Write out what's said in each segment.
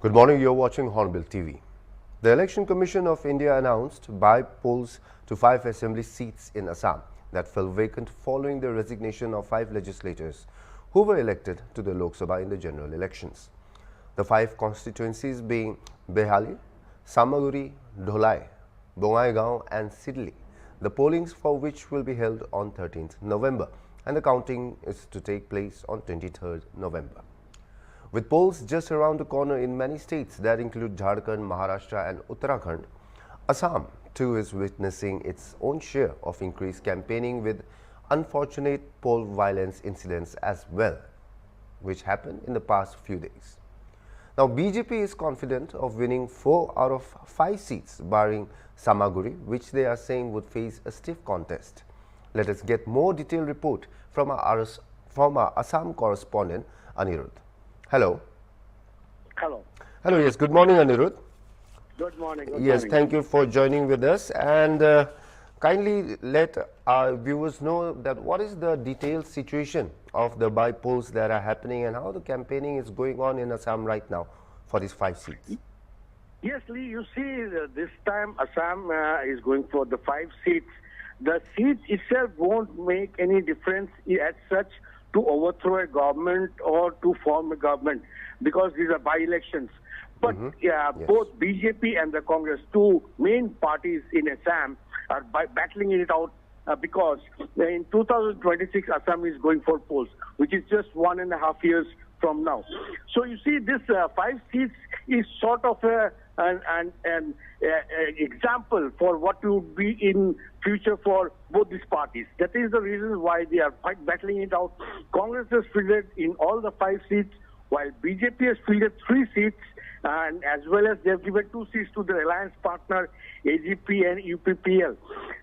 Good morning, you're watching Hornbill TV. The Election Commission of India announced by-polls to 5 assembly seats in Assam that fell vacant following the resignation of 5 legislators who were elected to the Lok Sabha in the general elections. The 5 constituencies being Behali, Saguri, Doai, Bonga and Sidli, the pollings for which will be held on 13th November and the counting is to take place on 23rd November. With polls just around the corner in many states that include Jharkhand, Maharashtra and Uttarakhand, Assam too is witnessing its own share of increased campaigning with unfortunate poll violence incidents as well, which happened in the past few days. Now, BJP is confident of winning 4 out of 5 seats, barring Saguri, which they are saying would face a stiff contest. Let us get more detailed report from our Assam correspondent, Anirudh. Hello. Hello. Hello, yes. Good morning, Anirudh. Good morning. Yes, thank you for joining with us. And kindly let our viewers know that what is the detailed situation of the by-polls that are happening and how the campaigning is going on in Assam right now for these 5 seats. Yes, Lee, you see, this time Assam is going for the 5 seats. The seat itself won't make any difference as such to overthrow a government or to form a government because these are by-elections. But both BJP and the Congress, 2 main parties in Assam, are battling it out because in 2026 Assam is going for polls, which is just 1.5 years from now. So you see, this 5 seats is sort of an example for what would be in future for both these parties. That is the reason why they are battling it out. Congress has fielded in all the 5 seats, while BJP has fielded 3 seats, and as well as they have given 2 seats to the alliance partner AGP and UPPL.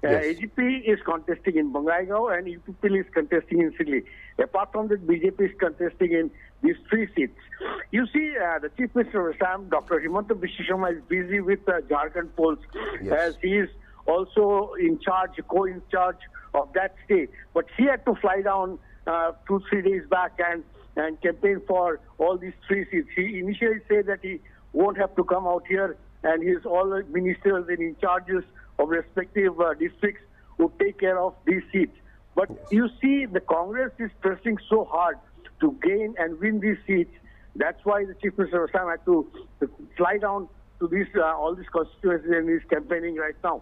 AGP is contesting in Bonga and UPPL is contesting in Sidli. Apart from that, BJP is contesting in these 3 seats. You see, the Chief Minister of Assam, Dr. Himanta Biswa Sharma, is busy with Jharkhand polls as he is also in charge, co-in charge of that state. But he had to fly down 2-3 days back and campaign for all these 3 seats. He initially said that he won't have to come out here, and his all the ministers and in charges of respective districts would take care of these seats. But you see, the Congress is pressing so hard to gain and win these seats. That's why the Chief Minister of Assam had to fly down to these all these constituencies and he's campaigning right now.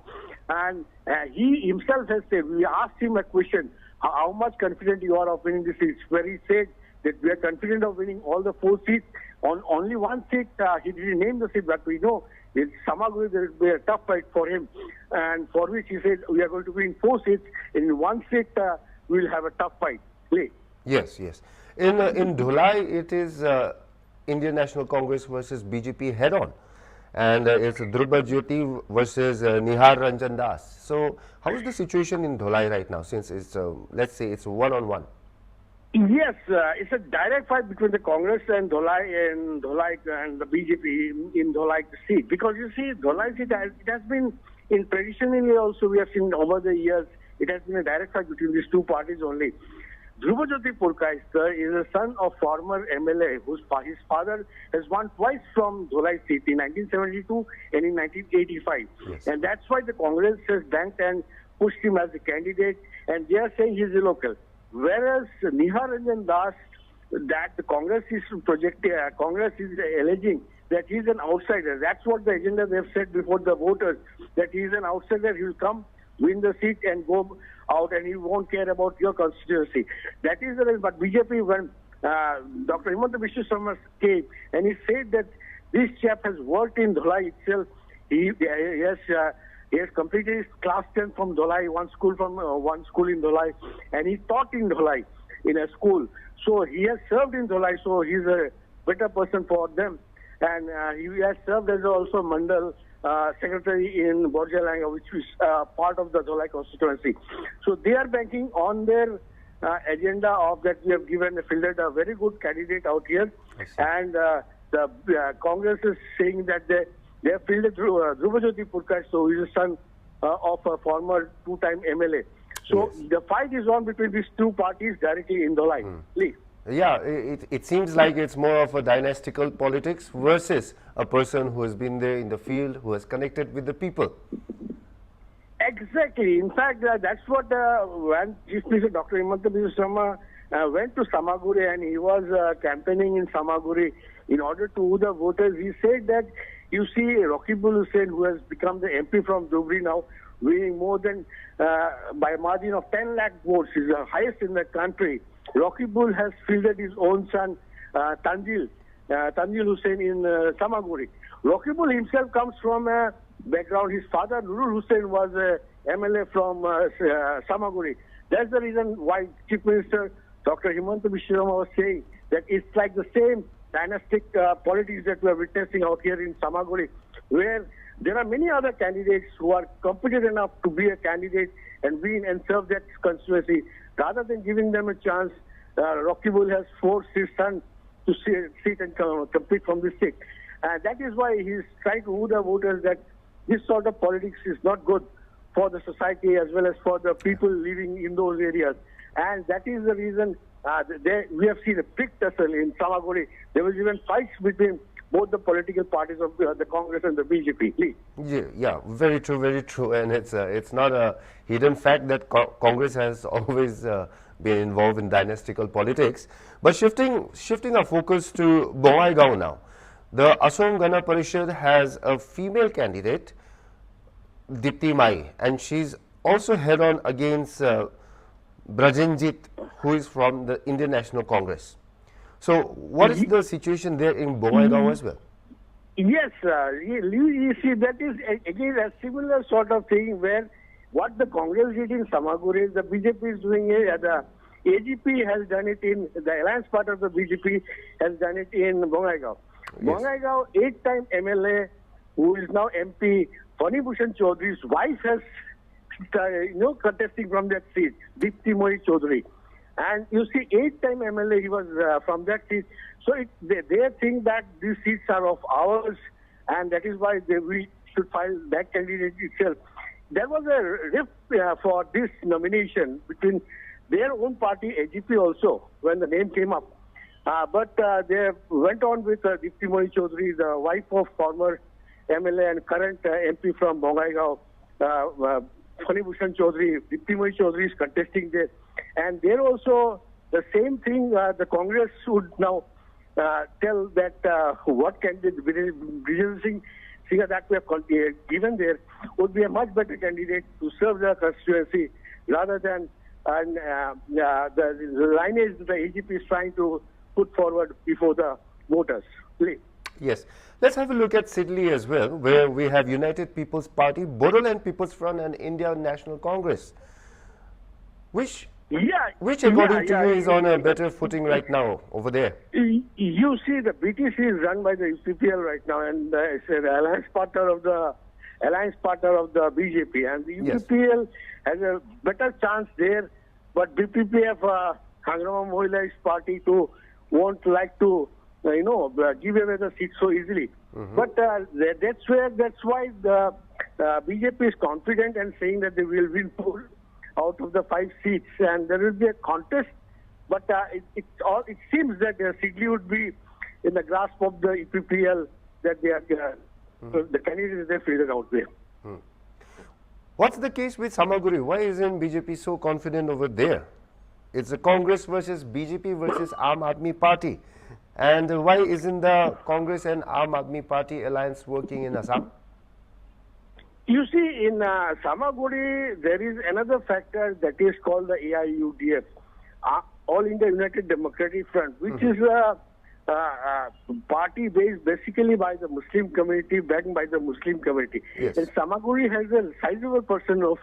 And he himself has said, we asked him a question, how much confident you are of winning the seats, where he said that we are confident of winning all the 4 seats. On only 1 seat, he didn't name the seat, but we know in Saguri there will be a tough fight for him, and for which he said we are going to win 4 seats. In 1 seat, we will have a tough fight. Play. Yes, yes. In Doai, it is Indian National Congress versus BJP head-on, and it's JioTV versus Nihar Ranjan Das. So, how is the situation in Doai right now? Since it's let's say it's one-on-one. Yes, it's a direct fight between the Congress and Doai and the BJP in Doai seat. Because you see, Doai seat, it has been, in traditionally also we have seen over the years, it has been a direct fight between these 2 parties only. Dhrubajyoti Purkaiskar is a son of former MLA his father has won twice from Doai seat in 1972 and in 1985. Yes. And that's why the Congress has banked and pushed him as a candidate, and they are saying he's a local. Whereas Nihar Ranjan Das, that the Congress is alleging that he's an outsider. That's what the agenda they've said before the voters, that he's an outsider. He will come, win the seat and go out, and he won't care about your constituency. That is the reason. But BJP, when Dr. Himanta Biswa Sharma came, and he said that this chap has worked in Doai itself. He has completed his class 10 from Doai, one school in Doai, and he taught in Doai in a school. So he has served in Doai, so he's a better person for them. And he has served as also Mandal secretary in Borjalanga, which is part of the Doai constituency. So they are banking on their agenda of that we have fielded a very good candidate out here. And the Congress is saying that they have fielded Dhrubajyoti Purkaiskar, so he is a son of a former 2-time MLA. So the fight is on between these 2 parties directly in Doai. Yeah, it seems like it's more of a dynastical politics versus a person who has been there in the field, who has connected with the people. Exactly. In fact, that's what when Chief Minister Dr. Himanta Biswa Sharma went to Saguri and he was campaigning in Saguri in order to woo the voters. He said that, you see, Rakibul Hussain, who has become the MP from Dhubri now, winning more than by a margin of 10 lakh votes, is the highest in the country. Rakibul has fielded his own son, Tanzil Hussain in Saguri. Rakibul himself comes from a background. His father, Nurul Hussain, was a MLA from Saguri. That's the reason why Chief Minister Dr. Himanta Biswa Sharma was saying that it's like the same dynastic politics that we are witnessing out here in Saguri, where there are many other candidates who are competent enough to be a candidate and win and serve that constituency. Rather than giving them a chance, Rakibul has forced his son to sit and compete from this seat. That is why he is trying to woo the voters that this sort of politics is not good for the society as well as for the people living in those areas. And that is the reason we have seen a big tussle in Saguri. There was even fights between both the political parties of the Congress and the BJP. Yeah, very true, very true. And it's not a hidden fact that Congress has always been involved in dynastical politics. But shifting our focus to Bonga now. The Assam Gana Parishad has a female candidate, Dipti Mai, and she's also head on against Brajenjit, who is from the Indian National Congress. So, what is the situation there in Bonga as well? Yes, you see, that is again a similar sort of thing where what the Congress did in Saguri, the BJP is doing it, the AGP has done it in, the alliance part of the BJP has done it in Bonga. Yes. Bonga, 8-time MLA, who is now MP, Fani Bhushan Chaudhary's wife has, contesting from that seat, Dipti Moi Chaudhary. And you see, 8-time MLA, he was from that seat. So they think that these seats are of ours, and that is why we should file that candidate itself. There was a rift for this nomination between their own party, AGP also, when the name came up. But they went on with Dipti Moi Chaudhary, the wife of former MLA and current MP from Bongaigaon, Fani Bhushan Chaudhary. Dipti Moi Chaudhary is contesting there. And there also, the same thing, the Congress would now tell that what candidate, Brijesh Singh that we have given there, would be a much better candidate to serve the constituency rather than the lineage the AGP is trying to put forward before the voters. Please. Yes. Let's have a look at Sidley as well, where we have United People's Party, Bodoland People's Front and India National Congress. Which according to you is on a better footing right now over there? You see, the BTC is run by the UPPL right now, and it's an alliance partner of the BJP, and the UPPL has a better chance there. But BPPF, Hangrama Mohila's party, too, won't like to give away the seat so easily. But that's why the BJP is confident and saying that they will win 4 out of the 5 seats, and there will be a contest. But it seems that Sidley would be in the grasp of the EPPL, that they are the candidates they figured out there. What's the case with Saguri? Why isn't BJP so confident over there? It's a Congress versus BJP versus Aam Aadmi Party. And why isn't the Congress and Aam Aadmi Party alliance working in Assam? You see, in Saguri, there is another factor that is called the AIUDF, All India United Democratic Front, which is a party based basically by the Muslim community, backed by the Muslim community. Yes. And Saguri has a sizable portion of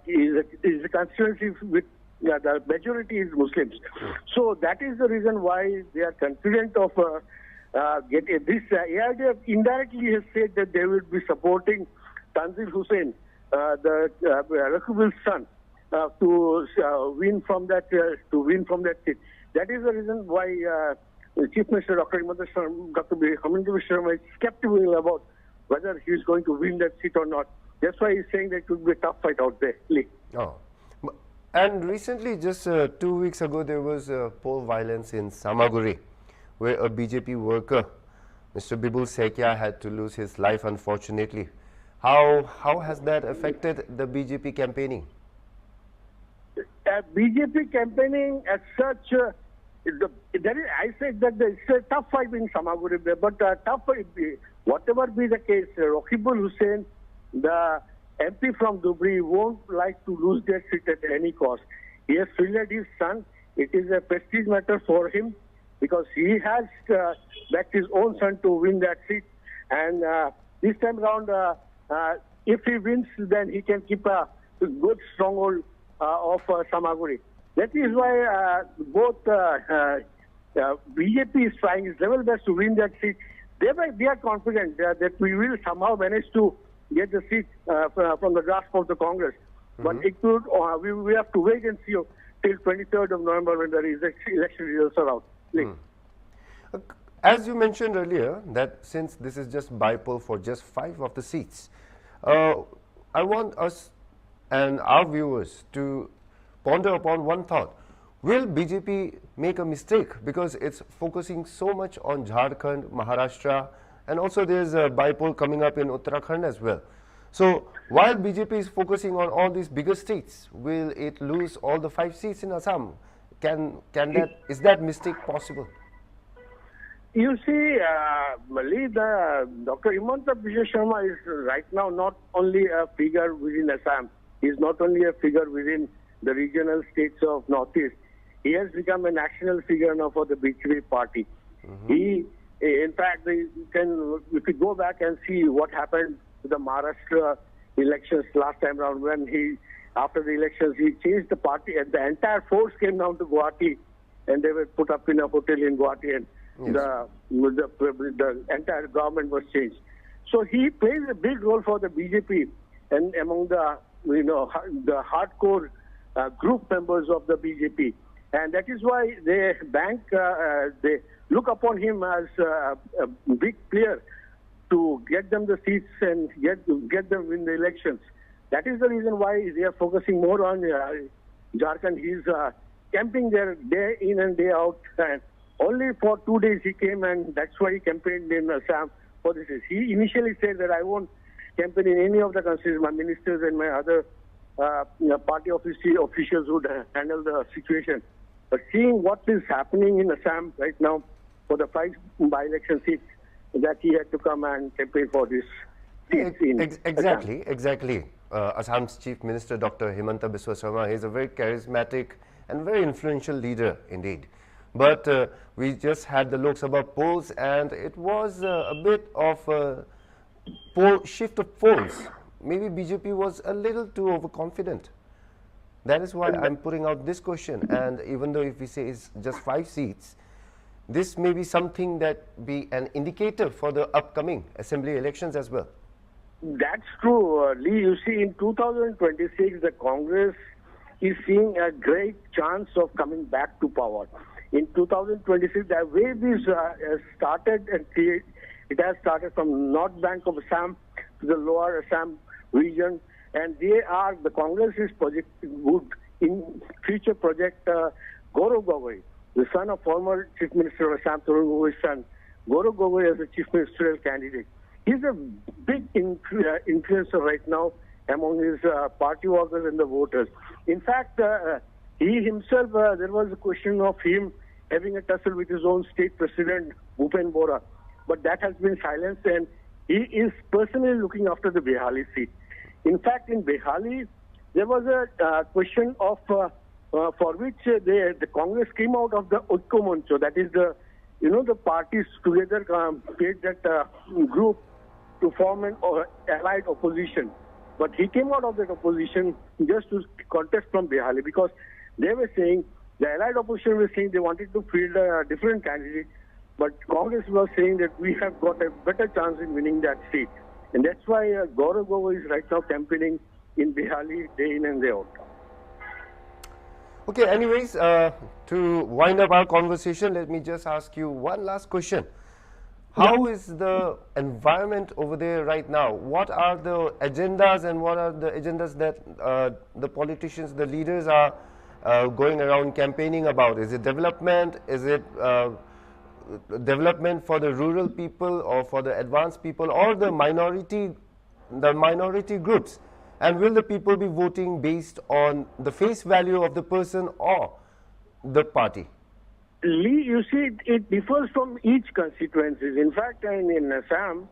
is a constituency with the majority is Muslims. So that is the reason why they are confident of getting this. AIDF indirectly has said that they will be supporting Tanzil Hussain, the Rakibul's son, to win from that seat. That is the reason why Chief Minister Dr. Himanta Biswa Sharma is skeptical about whether he is going to win that seat or not. That's why he's saying that it will be a tough fight out there. Oh. And recently, just 2 weeks ago, there was poll violence in Saguri, where a BJP worker, Mr. Bibul Sekia, had to lose his life, unfortunately. How has that affected the BJP campaigning? BJP campaigning as such, I said that it's a tough fight in Samaguri, but whatever be the case, Rohibul Hussain, the MP from Dubri, won't like to lose their seat at any cost. He has fielded his son. It is a prestige matter for him because he has backed his own son to win that seat. And this time around, if he wins, then he can keep a good stronghold of Samaguri. That is why both BJP is trying its level best to win that seat. They are confident that we will somehow manage to get the seat from the grasp of the Congress. But it could, we have to wait and see till 23rd of November when the election results are out. As you mentioned earlier, that since this is just by-poll for just 5 of the seats, I want us and our viewers to ponder upon one thought. Will BJP make a mistake because it's focusing so much on Jharkhand, Maharashtra, and also there's a by-poll coming up in Uttarakhand as well. So while BJP is focusing on all these bigger states, will it lose all the 5 seats in Assam? Is that mistake possible? You see, Mali, Dr. Himanta Biswa Sharma is right now not only a figure within Assam. He is not only a figure within the regional states of Northeast. He has become a national figure now for the BJP party. He, in fact, if you go back and see what happened to the Maharashtra elections last time around, when after the elections, he changed the party, and the entire force came down to Guwahati, and they were put up in a hotel in Guwahati, and the entire government was changed. So he plays a big role for the BJP and among the the hardcore group members of the BJP, and that is why they look upon him as a big player to get them the seats and get them in the elections. That is the reason why they are focusing more on Jharkhand. He's camping there day in and day out, and only for 2 days he came, and that's why he campaigned in Assam for this. He initially said that I won't campaign in any of the countries. My ministers and my other party officials would handle the situation. But seeing what is happening in Assam right now for the 5 by-election seats, that he had to come and campaign for this seats in Exactly. Assam's Chief Minister, Dr. Himanta Biswa Sharma, is a very charismatic and very influential leader indeed. But we just had the Lok Sabha polls, and it was a bit of a shift of polls. Maybe BJP was a little too overconfident. That is why I'm putting out this question. And even though if we say it's just 5 seats, this may be something that be an indicator for the upcoming assembly elections as well. That's true, Lee. You see, in 2026, the Congress is seeing a great chance of coming back to power. In 2026, the way this has started, and it has started from North Bank of Assam to the lower Assam region, and the Congress is would in future project Gaurav Gogoi, the son of former Chief Minister of Assam, Tarun Gogoi's son, Gaurav Gogoi as a chief ministerial candidate. He's a big influencer right now among his party workers and the voters. In fact, he himself, there was a question of him having a tussle with his own state president, Bhupen Bora. But that has been silenced, and he is personally looking after the Behali seat. In fact, in Behali, there was a question of for which the Congress came out of the Utko Moncho, that is the parties together create that group to form an allied opposition. But he came out of that opposition just to contest from Behali, because they were saying, the allied opposition was saying they wanted to field a different candidate, but Congress was saying that we have got a better chance in winning that seat. And that's why Gaurav Gogoi is right now campaigning in Behali day in and day out. Okay, anyways, to wind up our conversation, let me just ask you one last question. How is the environment over there right now? What are the agendas and what are the agendas that the politicians, the leaders are going around campaigning about? Is it development? Is it development for the rural people or for the advanced people or the minority groups? And will the people be voting based on the face value of the person or the party? Lee, you see, it differs from each constituency. In fact, in Assam,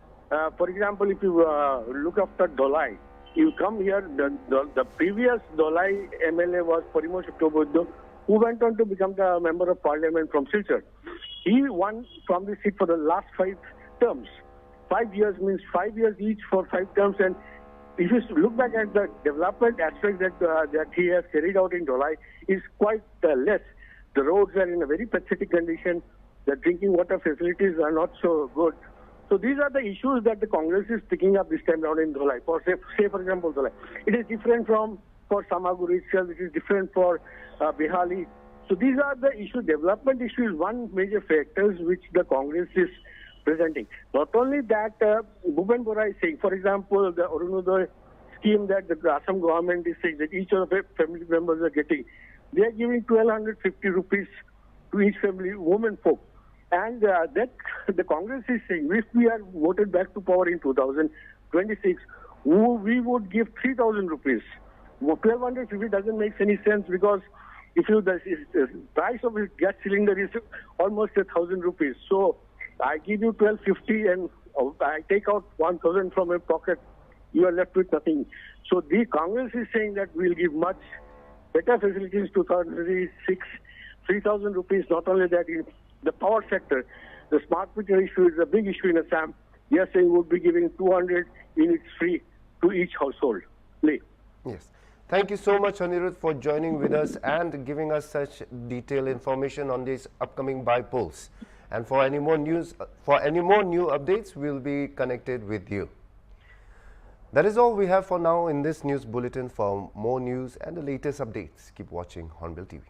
for example, if you look after Doai, you come here, the previous Doai MLA was Parimosh Uttoboddo, who went on to become the member of parliament from Silchar. He won from the seat for the last 5 terms. 5 years means 5 years each for 5 terms. And if you look back at the development aspect that he has carried out in Doai, is quite less. The roads are in a very pathetic condition. The drinking water facilities are not so good. So these are the issues that the Congress is picking up this time around in Doai. For say for example, Doai. It is different from for Saguri itself. It is different for Bihali. So these are the issues. Development issue is one major factors which the Congress is presenting. Not only that, Bhupen Bora is saying, for example, the Arunodaya scheme that the Assam government is saying that each of the family members are getting. They are giving 1,250 rupees to each family, women folk. And that the Congress is saying, if we are voted back to power in 2026, we would give 3,000 rupees. 1,250 doesn't make any sense because if you the price of a gas cylinder is almost 1,000 rupees. So I give you 1,250 and I take out 1,000 from my pocket. You are left with nothing. So the Congress is saying that we'll give much better facilities to 2036, 3,000 rupees. Not only that, in the power sector, the smart meter issue is a big issue in Assam. They are saying we'll be giving 200 units free to each household. Lee. Yes. Thank you so much, Anirudh, for joining with us and giving us such detailed information on these upcoming by-polls. And for any more news, for any more new updates, we'll be connected with you. That is all we have for now in this news bulletin. For more news and the latest updates, keep watching Hornbill TV.